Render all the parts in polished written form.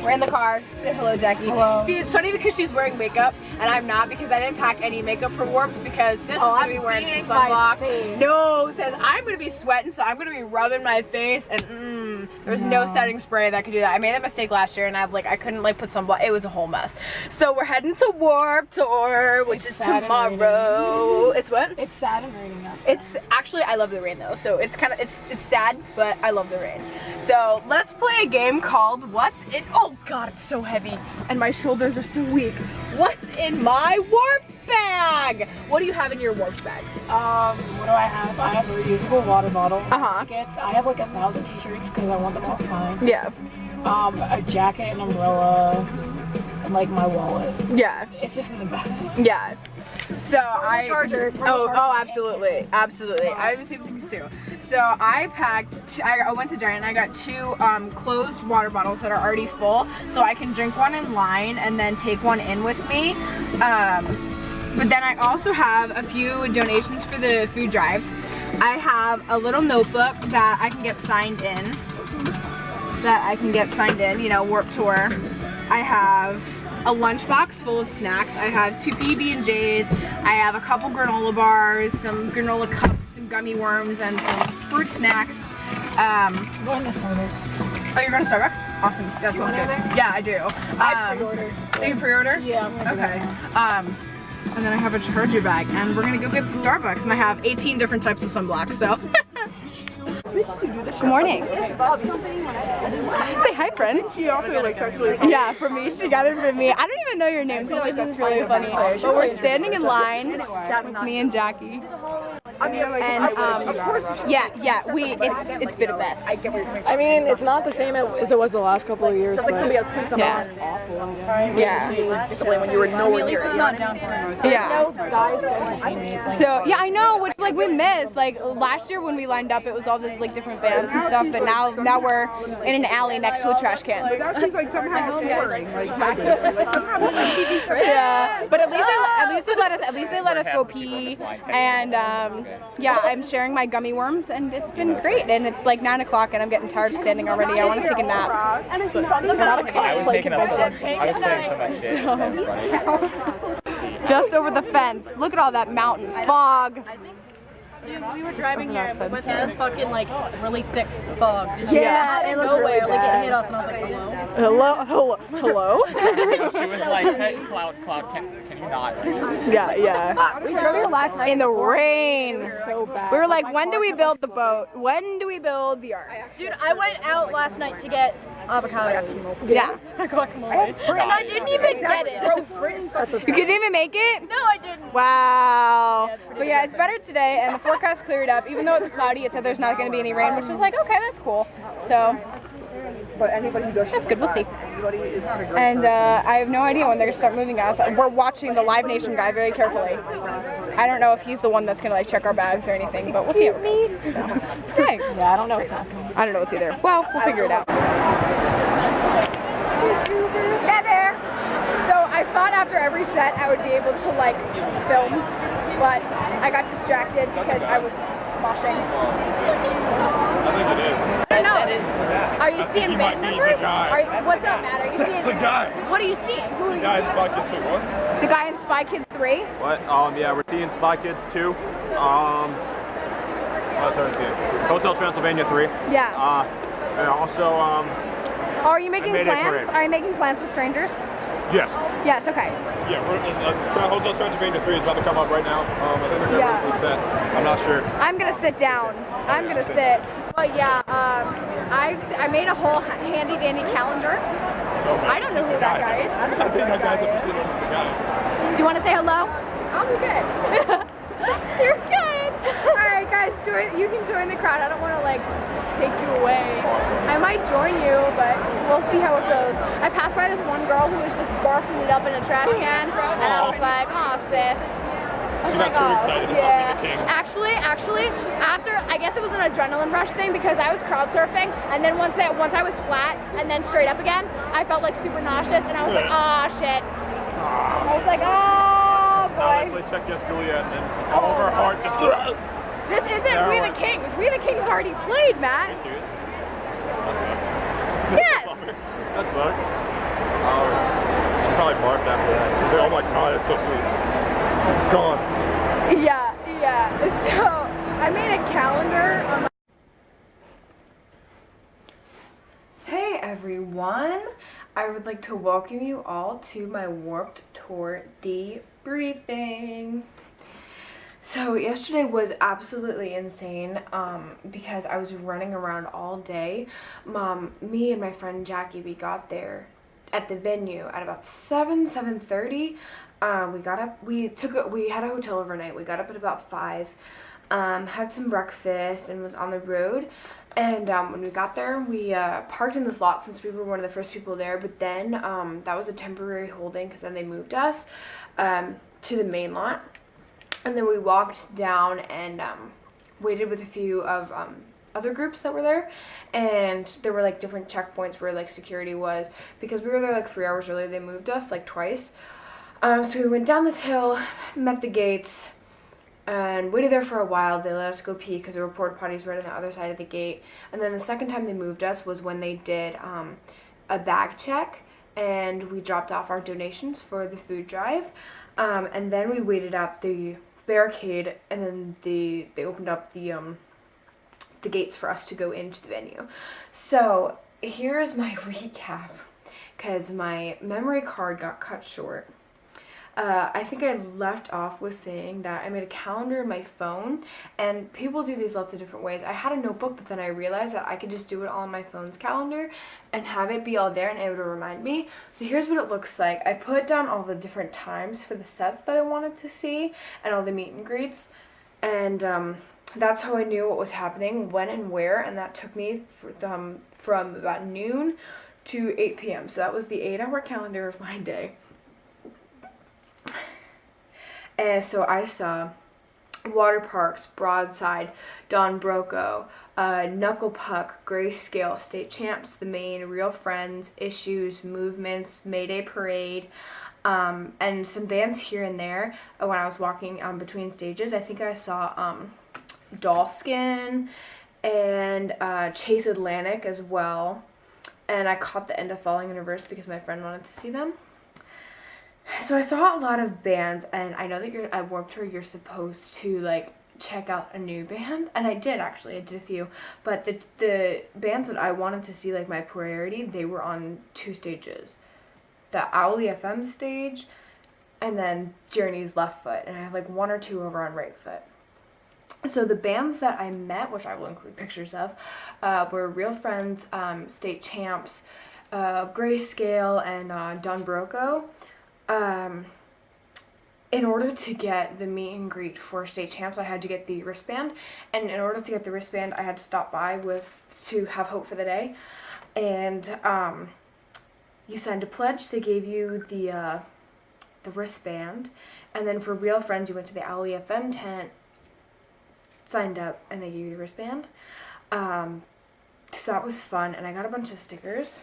We're in the car. Say hello, Jackie. Hello. See, it's funny because she's wearing makeup and I'm not because I didn't pack any makeup for Warped because Sis is gonna be wearing some sunblock. No, it says I'm gonna be sweating, so I'm gonna be rubbing my face and there's no setting spray that could do that. I made that mistake last year and I couldn't like put sunblock. It was a whole mess. So we're heading to Warped Tour, which is tomorrow. It's what? It's sad and raining outside. It's actually, I love the rain though, so it's kind of, it's sad, but I love the rain. So let's play a game called What's in, oh god, it's so heavy, and my shoulders are so weak. What's in my Warped bag? What do you have in your Warped bag? What do I have? I have a reusable water bottle, Uh-huh. tickets. I have like 1,000 t-shirts because I want them all signed. Yeah. A jacket, an umbrella, and like my wallet. Yeah. It's just in the bag. Yeah. So charger. Absolutely. I have the same things too. So I packed, I went to Giant and I got 2 closed water bottles that are already full, so I can drink one in line and then take one in with me. But then I also have a few donations for the food drive. I have a little notebook that I can get signed in. You know, Warped Tour. I have a lunchbox full of snacks. I have 2 PB&Js. I have a couple granola bars, some granola cups, some gummy worms, and some fruit snacks. I'm going to Starbucks. Oh, you're going to Starbucks? Awesome. That sounds good. Yeah, I do. I pre-ordered. Do you pre-order? Yeah, I'm gonna do Okay. that. And then I have a charger bag, and we're gonna go get Starbucks, and I have 18 different types of sunblock, so. Good morning. Say hi, friends. She also like actually. Yeah, for me, she got it from me. I don't even know your name, so this is really funny. But we're standing in line with me and Jackie. I mean, like, And of course. it's been a mess. I get where you're coming from. I mean, it's not the same as it was the last couple of years. It's like somebody else put something on. Yeah. Get the blame when you were nowhere near it. Yeah. No guys to entertain me. Like, So yeah, I know, which like we missed. Like last year when we lined up, it was all these like different bands and stuff. But now we're in an alley next to a trash can. Now she's like somehow touring. Like somehow MTV. Yeah, but at least they let us go pee, and yeah, I'm sharing my gummy worms, and it's been great. And it's like 9 o'clock, and I'm getting tired of standing already. I want to take a nap. it's not a cosplay convention. I was saying some of that shit. Just over the fence. Look at all that mountain fog. Dude, we were driving here, but with this fucking like really thick fog. Yeah, out of nowhere, like it hit us, and I was like, Hello? She was like, hey, Cloud, can you not? Yeah. We drove here last night In the rain. so bad. We were like, when do we build the boat? When do we build the ark? dude, I went out last night to get avocados. Yeah. I guacamole. And I didn't even get it. You didn't even make it? No, I didn't. Wow. it's pretty But yeah, it's better today, and the forecast cleared up. Even though it's cloudy, it said there's not going to be any rain, which is like, okay, that's cool. So But anybody who does that's good. We'll see. anybody is not a great. And I have no idea when they're going to start moving us. We're watching the Live Nation guy very carefully. I don't know if he's the one that's going to like check our bags or anything, but we'll see how it goes. So, hey. Yeah, I don't know what's happening. I don't know what's either. Well, we'll figure it out. Yeah, there. So I thought after every set I would be able to like film, but I got distracted because I was moshing. I think it is. I don't know. Are you seeing he band might be members? the guy. What's up, Matt? Are you seeing? The guy. What are you seeing? Who are you Guy in seeing? Spy Kids 2, what? The guy in Spy Kids 3? What? Yeah, we're seeing Spy Kids 2. What else are we seeing? Hotel Transylvania 3. Yeah. And also, Are you making Mayday plans? Parade. Are you making plans with strangers? yes. Yes. Okay. Yeah, Hotel Transylvania 3 is about to come up right now. I think they're Yeah. going to set. I'm not sure. I'm gonna sit down. I'm gonna sit. But yeah, I made a whole handy dandy calendar. Okay. I don't know who that guy is. I don't know I who think that that guy's guy a is. Pacific guy. Do you want to say hello? I'll be good. You're good. Alright guys, you can join the crowd. I don't want to like take you away. I might join you, but we'll see how it goes. I passed by this one girl who was just barfing it up in a trash can, and I was like, "Aw, sis." I was She got too excited about yeah. the Kings. Actually, after I guess it was an adrenaline rush thing because I was crowd surfing, and then once I was flat and then straight up again, I felt like super nauseous, and I was like, "Ah, shit." I was like, "Oh Now I boy." play Check Yes Juliet, and then all over her heart just. This isn't We the Kings. We the Kings already played, Are you Matt. serious? That sucks. Yes. That sucks. like barfed after that. She was like, oh my god, it's so sweet. She's gone. Yeah. So I made a calendar on my. Hey everyone, I would like to welcome you all to my Warped Tour debriefing. So yesterday was absolutely insane because I was running around all day. Me and my friend Jackie, we got there at the venue at about 7:30. We got up, we had a hotel overnight. We got up at about 5, had some breakfast and was on the road. And when we got there, we parked in this lot since we were one of the first people there. But then that was a temporary holding because then they moved us to the main lot. And then we walked down and waited with a few of other groups that were there. And there were like different checkpoints where like security was. Because we were there like 3 hours early, they moved us like twice. So we went down this hill, met the gates, and waited there for a while. They let us go pee because there were porta potties right on the other side of the gate. And then the second time they moved us was when they did a bag check, and we dropped off our donations for the food drive. And then we waited at the barricade, and then they opened up the gates for us to go into the venue. So here's my recap, because my memory card got cut short. I think I left off with saying that I made a calendar in my phone, and people do these lots of different ways. I had a notebook, but then I realized that I could just do it all on my phone's calendar and have it be all there and it would remind me. So here's what it looks like. I put down all the different times for the sets that I wanted to see and all the meet and greets, and that's how I knew what was happening, when and where, and that took me from about noon to 8 p.m. So that was the 8-hour calendar of my day. And so I saw Water Parks, Broadside, Don Broco, Knuckle Puck, Grayscale, State Champs, The Main, Real Friends, Issues, Movements, Mayday Parade, and some bands here and there when I was walking between stages. I think I saw Dollskin and Chase Atlantic as well. And I caught the end of Falling in Reverse because my friend wanted to see them. So I saw a lot of bands, and I know that at Warped Tour you're supposed to like check out a new band, and I did actually. I did a few, but the bands that I wanted to see, like my priority, they were on 2 stages, the Owly FM stage, and then Journey's Left Foot, and I have like 1 or 2 over on Right Foot. So the bands that I met, which I will include pictures of, were Real Friends, State Champs, Grayscale, and Don Broco. In order to get the meet and greet for State Champs, I had to get the wristband, and in order to get the wristband, I had to stop by to have Hope for the Day, and you signed a pledge. They gave you the wristband, and then for Real Friends, you went to the Owly FM tent, signed up, and they gave you the wristband. So that was fun, and I got a bunch of stickers.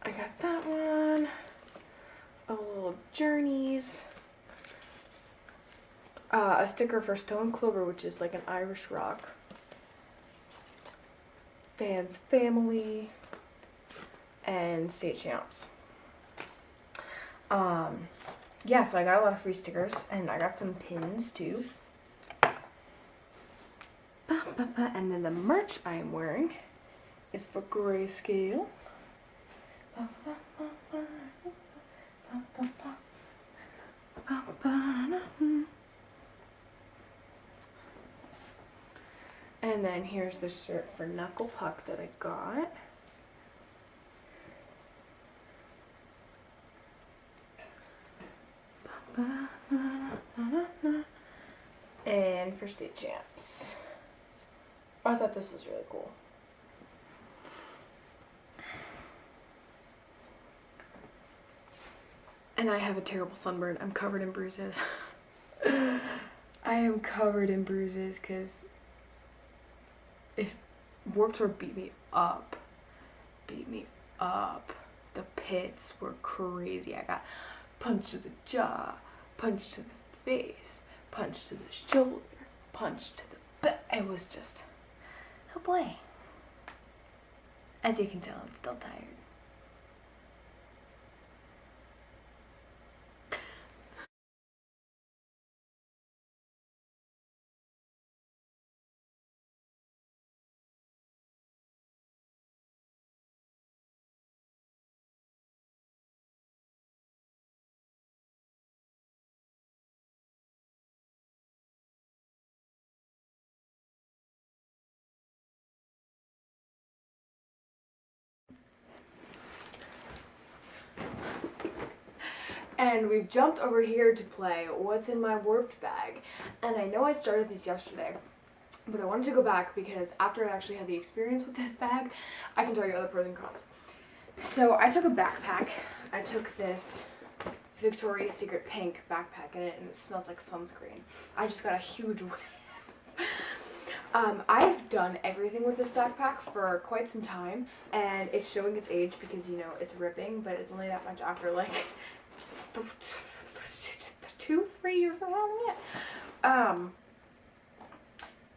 I got that one. A little Journeys, a sticker for Stone Clover, which is like an Irish rock, Fans Family, and State Champs. Yeah, so I got a lot of free stickers, and I got some pins too. And then the merch I am wearing is for Grayscale. And then here's the shirt for Knuckle Puck that I got. And for State Champs. I thought this was really cool. And I have a terrible sunburn. I'm covered in bruises. I am covered in bruises because if Warped Tour beat me up. The pits were crazy. I got punched to the jaw, punched to the face, punched to the shoulder, punched to the back. It was just, oh boy. As you can tell, I'm still tired. And we've jumped over here to play What's in My Warped Bag. And I know I started this yesterday, but I wanted to go back because after I actually had the experience with this bag, I can tell you other pros and cons. So I took a backpack. I took this Victoria's Secret pink backpack in it, and it smells like sunscreen. I just got a huge whiff. I've done everything with this backpack for quite some time, and it's showing its age because, you know, it's ripping, but it's only that much after like 2-3 years of having it.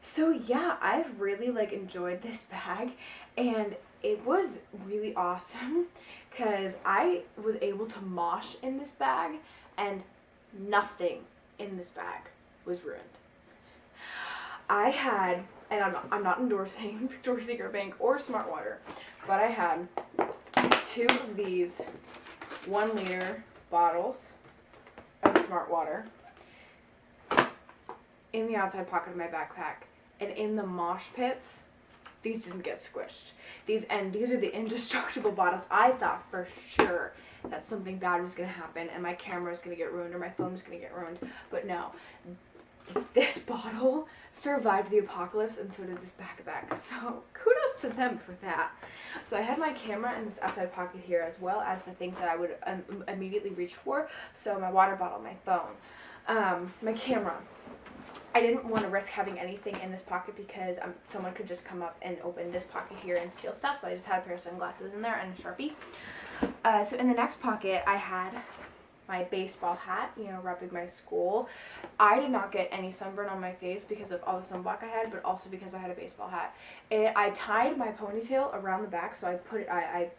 So yeah, I've really like enjoyed this bag, and it was really awesome because I was able to mosh in this bag and nothing in this bag was ruined. I had, and I'm not endorsing Victoria's Secret Bank or Smart Water, but I had 2 of these 1 liter bottles of Smart Water in the outside pocket of my backpack, and in the mosh pits, these didn't get squished. These are the indestructible bottles. I thought for sure that something bad was gonna happen and my camera was gonna get ruined or my phone was gonna get ruined, but no. This bottle survived the apocalypse, and so did this backpack. So kudos to them for that. So I had my camera in this outside pocket here, as well as the things that I would immediately reach for. So my water bottle, my phone, my camera. I didn't want to risk having anything in this pocket because someone could just come up and open this pocket here and steal stuff. So I just had a pair of sunglasses in there and a Sharpie. So in the next pocket, I had my baseball hat, you know, repping my school. I did not get any sunburn on my face because of all the sunblock I had, but also because I had a baseball hat. I tied my ponytail around the back, so I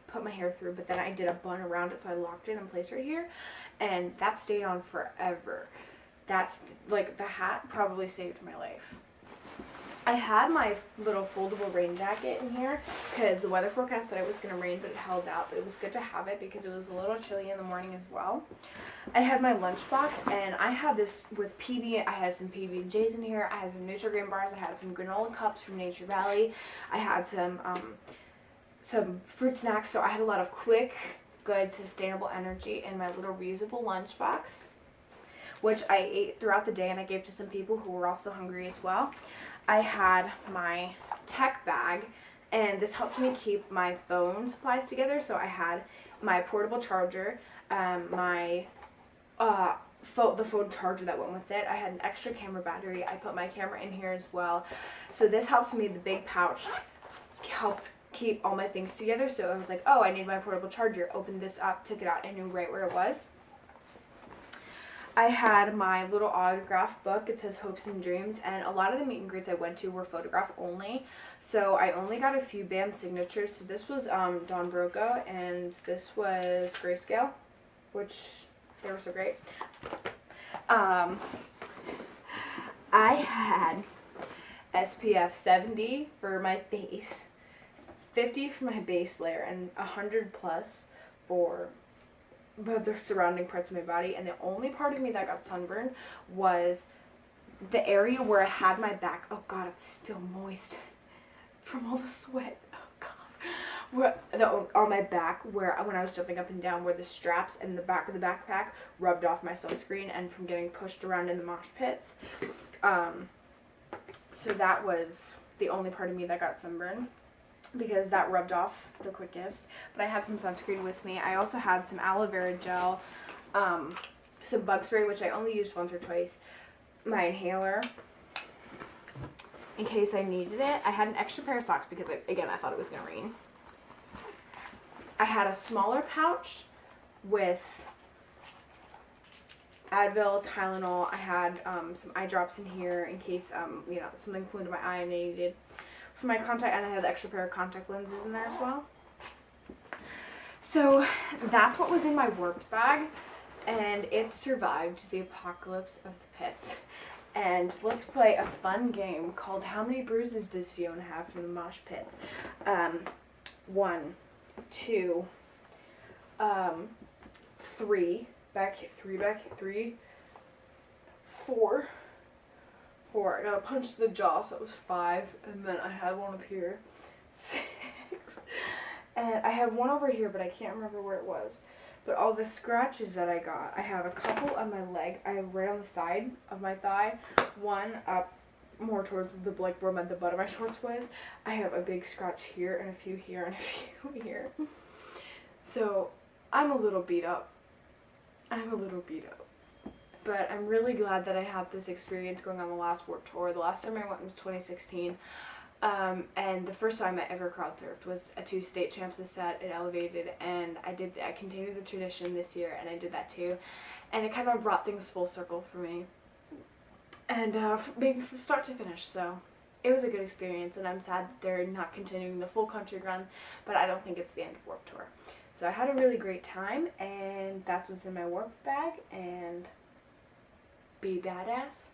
put my hair through, but then I did a bun around it, so I locked it in place right here, and that stayed on forever. That's, like, the hat probably saved my life. I had my little foldable rain jacket in here because the weather forecast said it was going to rain, but it held out. But it was good to have it because it was a little chilly in the morning as well. I had my lunchbox, and I had this with PB. I had some PB&Js in here. I had some Nutri-Grain bars. I had some granola cups from Nature Valley. I had some fruit snacks. So I had a lot of quick, good, sustainable energy in my little reusable lunchbox, which I ate throughout the day, and I gave to some people who were also hungry as well. I had my tech bag, and this helped me keep my phone supplies together. So I had my portable charger, the phone charger that went with it. I had an extra camera battery. I put my camera in here as well. So this helped me, the big pouch helped keep all my things together. So I was like, oh, I need my portable charger. Opened this up, took it out, and knew right where it was. I had my little autograph book. It says Hopes and Dreams, and a lot of the meet and greets I went to were photograph only, so I only got a few band signatures. So this was Don Broco, and this was Grayscale, which they were so great. I had SPF 70 for my face, 50 for my base layer, and 100 plus for the surrounding parts of my body. And the only part of me that got sunburned was the area where I had my back. Oh god, it's still moist from all the sweat. Oh god. On my back, where when I was jumping up and down, where the straps and the back of the backpack rubbed off my sunscreen and from getting pushed around in the mosh pits. So that was the only part of me that got sunburned, because that rubbed off the quickest. But I had some sunscreen with me. I also had some aloe vera gel, some bug spray, which I only used once or twice, my inhaler in case I needed it. I had an extra pair of socks because, again, I thought it was going to rain. I had a smaller pouch with Advil, Tylenol. I had some eye drops in here in case you know, something flew into my eye and I needed for my contact, and I had an extra pair of contact lenses in there as well. So that's what was in my warped bag, and it survived the apocalypse of the pits. And let's play a fun game called How Many Bruises Does Fiona Have from the Mosh Pits? 1, 2, 3, back 3, 4. I got a punch to the jaw, so that was 5, and then I had one up here, 6, and I have one over here, but I can't remember where it was. But all the scratches that I got, I have a couple on my leg. I have right on the side of my thigh, one up more towards the like where the butt of my shorts was. I have a big scratch here and a few here and a few here. So I'm a little beat up. But I'm really glad that I had this experience going on the last Warped Tour. The last time I went was 2016. And the first time I ever crowd surfed was at 2 state champs set at Elevated, and I continued the tradition this year, and I did that too. And it kind of brought things full circle for me. And maybe from start to finish, so it was a good experience, and I'm sad that they're not continuing the full country run, but I don't think it's the end of Warped Tour. So I had a really great time, and that's what's in my Warped bag, and be badass,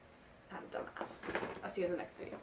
not a dumbass. I'll see you in the next video.